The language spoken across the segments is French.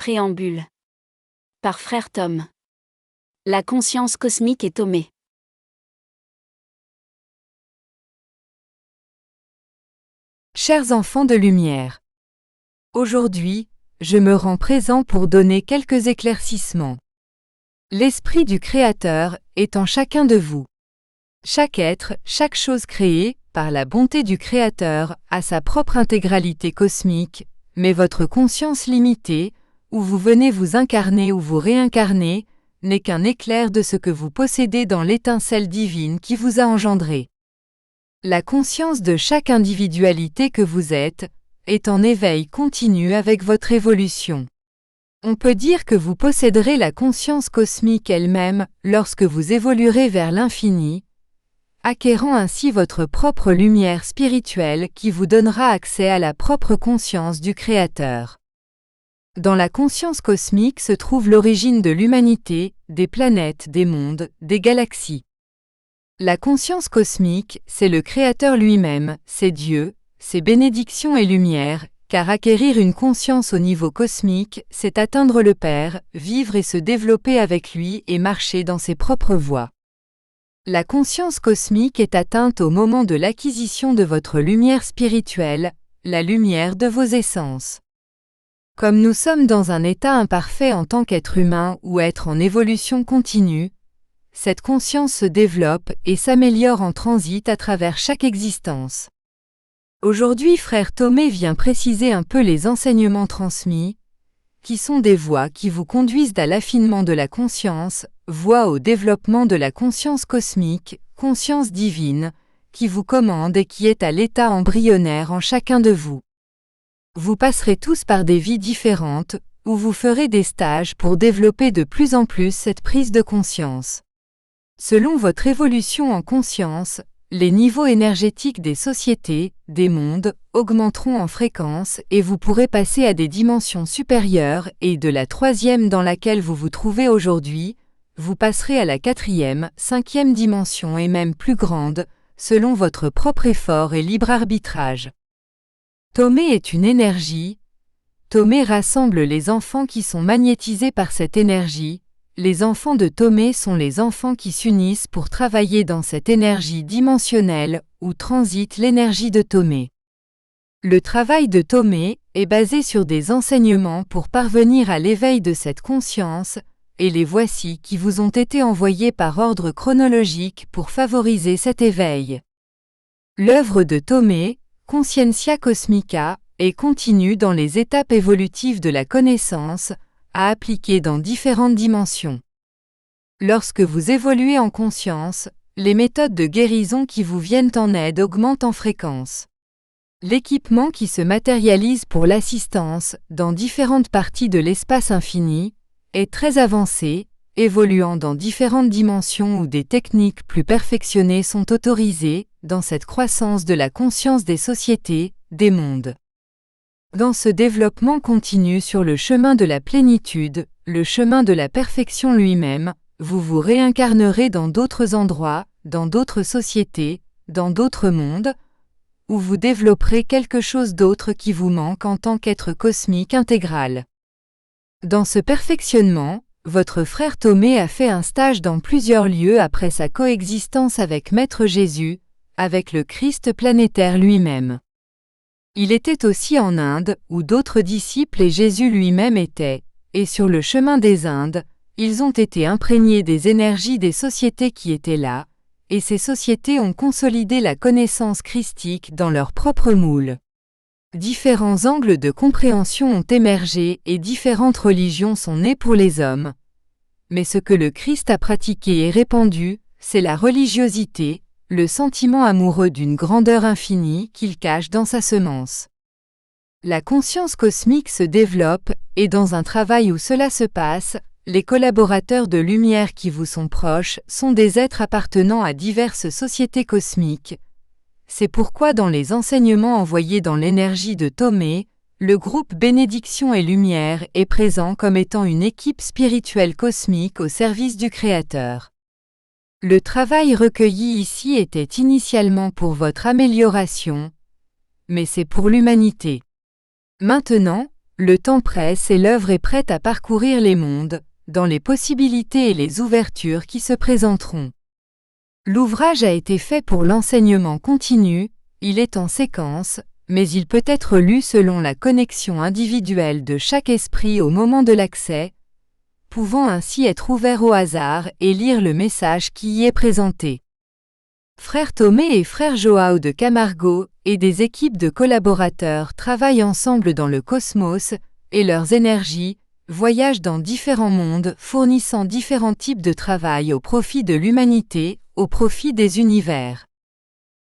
Préambule. Par Frère Tom. La conscience cosmique est Thomé. Chers enfants de lumière, aujourd'hui, je me rends présent pour donner quelques éclaircissements. L'esprit du Créateur est en chacun de vous. Chaque être, chaque chose créée, par la bonté du Créateur, a sa propre intégralité cosmique, mais votre conscience limitée, où vous venez vous incarner ou vous réincarner, n'est qu'un éclair de ce que vous possédez dans l'étincelle divine qui vous a engendré. La conscience de chaque individualité que vous êtes est en éveil continu avec votre évolution. On peut dire que vous posséderez la conscience cosmique elle-même lorsque vous évoluerez vers l'infini, acquérant ainsi votre propre lumière spirituelle qui vous donnera accès à la propre conscience du Créateur. Dans la conscience cosmique se trouve l'origine de l'humanité, des planètes, des mondes, des galaxies. La conscience cosmique, c'est le Créateur lui-même, c'est Dieu, c'est bénédiction et lumière, car acquérir une conscience au niveau cosmique, c'est atteindre le Père, vivre et se développer avec lui et marcher dans ses propres voies. La conscience cosmique est atteinte au moment de l'acquisition de votre lumière spirituelle, la lumière de vos essences. Comme nous sommes dans un état imparfait en tant qu'être humain ou être en évolution continue, cette conscience se développe et s'améliore en transit à travers chaque existence. Aujourd'hui, Frère Thomé vient préciser un peu les enseignements transmis, qui sont des voies qui vous conduisent à l'affinement de la conscience, voies au développement de la conscience cosmique, conscience divine, qui vous commande et qui est à l'état embryonnaire en chacun de vous. Vous passerez tous par des vies différentes, où vous ferez des stages pour développer de plus en plus cette prise de conscience. Selon votre évolution en conscience, les niveaux énergétiques des sociétés, des mondes, augmenteront en fréquence et vous pourrez passer à des dimensions supérieures et de la troisième dans laquelle vous vous trouvez aujourd'hui, vous passerez à la quatrième, cinquième dimension et même plus grande, selon votre propre effort et libre arbitrage. Thomé est une énergie. Thomé rassemble les enfants qui sont magnétisés par cette énergie. Les enfants de Thomé sont les enfants qui s'unissent pour travailler dans cette énergie dimensionnelle où transite l'énergie de Thomé. Le travail de Thomé est basé sur des enseignements pour parvenir à l'éveil de cette conscience, et les voici qui vous ont été envoyés par ordre chronologique pour favoriser cet éveil. L'œuvre de Thomé, Conscientia Cosmica, est continue dans les étapes évolutives de la connaissance, à appliquer dans différentes dimensions. Lorsque vous évoluez en conscience, les méthodes de guérison qui vous viennent en aide augmentent en fréquence. L'équipement qui se matérialise pour l'assistance, dans différentes parties de l'espace infini, est très avancé, évoluant dans différentes dimensions où des techniques plus perfectionnées sont autorisées, dans cette croissance de la conscience des sociétés, des mondes. Dans ce développement continu sur le chemin de la plénitude, le chemin de la perfection lui-même, vous vous réincarnerez dans d'autres endroits, dans d'autres sociétés, dans d'autres mondes, où vous développerez quelque chose d'autre qui vous manque en tant qu'être cosmique intégral. Dans ce perfectionnement, votre frère Thomé a fait un stage dans plusieurs lieux après sa coexistence avec Maître Jésus, avec le Christ planétaire lui-même. Il était aussi en Inde, où d'autres disciples et Jésus lui-même étaient, et sur le chemin des Indes, ils ont été imprégnés des énergies des sociétés qui étaient là, et ces sociétés ont consolidé la connaissance christique dans leur propre moule. Différents angles de compréhension ont émergé et différentes religions sont nées pour les hommes. Mais ce que le Christ a pratiqué et répandu, c'est la religiosité, le sentiment amoureux d'une grandeur infinie qu'il cache dans sa semence. La conscience cosmique se développe, et dans un travail où cela se passe, les collaborateurs de lumière qui vous sont proches sont des êtres appartenant à diverses sociétés cosmiques. C'est pourquoi dans les enseignements envoyés dans l'énergie de Thomé, le groupe Bénédiction et Lumière est présent comme étant une équipe spirituelle cosmique au service du Créateur. Le travail recueilli ici était initialement pour votre amélioration, mais c'est pour l'humanité. Maintenant, le temps presse et l'œuvre est prête à parcourir les mondes, dans les possibilités et les ouvertures qui se présenteront. L'ouvrage a été fait pour l'enseignement continu, il est en séquence, mais il peut être lu selon la connexion individuelle de chaque esprit au moment de l'accès, pouvant ainsi être ouvert au hasard et lire le message qui y est présenté. Frère Tomé et Frère João de Camargo et des équipes de collaborateurs travaillent ensemble dans le cosmos, et leurs énergies voyagent dans différents mondes fournissant différents types de travail au profit de l'humanité, au profit des univers.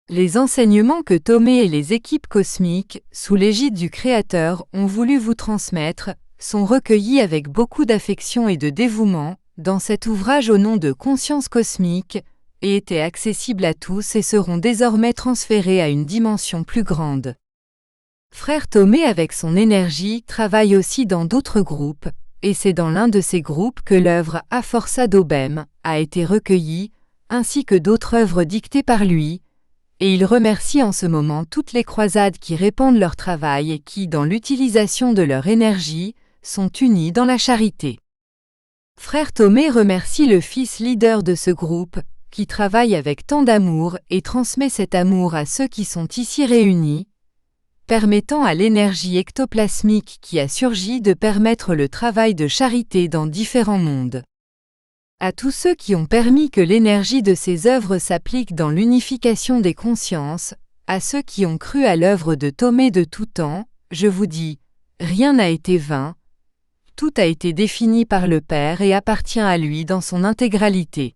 Les enseignements que Tomé et les équipes cosmiques, sous l'égide du Créateur, ont voulu vous transmettre, sont recueillis avec beaucoup d'affection et de dévouement, dans cet ouvrage au nom de Conscience Cosmique, et étaient accessibles à tous et seront désormais transférés à une dimension plus grande. Frère Tomé avec son énergie travaille aussi dans d'autres groupes, et c'est dans l'un de ces groupes que l'œuvre A Força do Bem a été recueillie, ainsi que d'autres œuvres dictées par lui, et il remercie en ce moment toutes les croisades qui répandent leur travail et qui, dans l'utilisation de leur énergie, sont unies dans la charité. Frère Tomé remercie le fils leader de ce groupe, qui travaille avec tant d'amour et transmet cet amour à ceux qui sont ici réunis, permettant à l'énergie ectoplasmique qui a surgi de permettre le travail de charité dans différents mondes. À tous ceux qui ont permis que l'énergie de ces œuvres s'applique dans l'unification des consciences, à ceux qui ont cru à l'œuvre de Tomé de tout temps, je vous dis, rien n'a été vain, tout a été défini par le Père et appartient à lui dans son intégralité.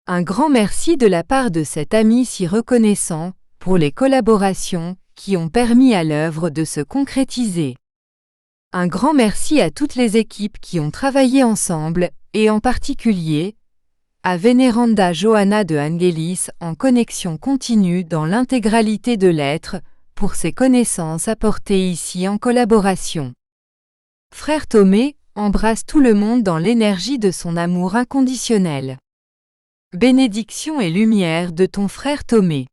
Un grand merci de la part de cet ami si reconnaissant, pour les collaborations qui ont permis à l'œuvre de se concrétiser. Un grand merci à toutes les équipes qui ont travaillé ensemble, et en particulier, à Vénéranda Johanna de Angelis en connexion continue dans l'intégralité de l'être, pour ses connaissances apportées ici en collaboration. Frère Tomé embrasse tout le monde dans l'énergie de son amour inconditionnel. Bénédiction et lumière de ton frère Tomé.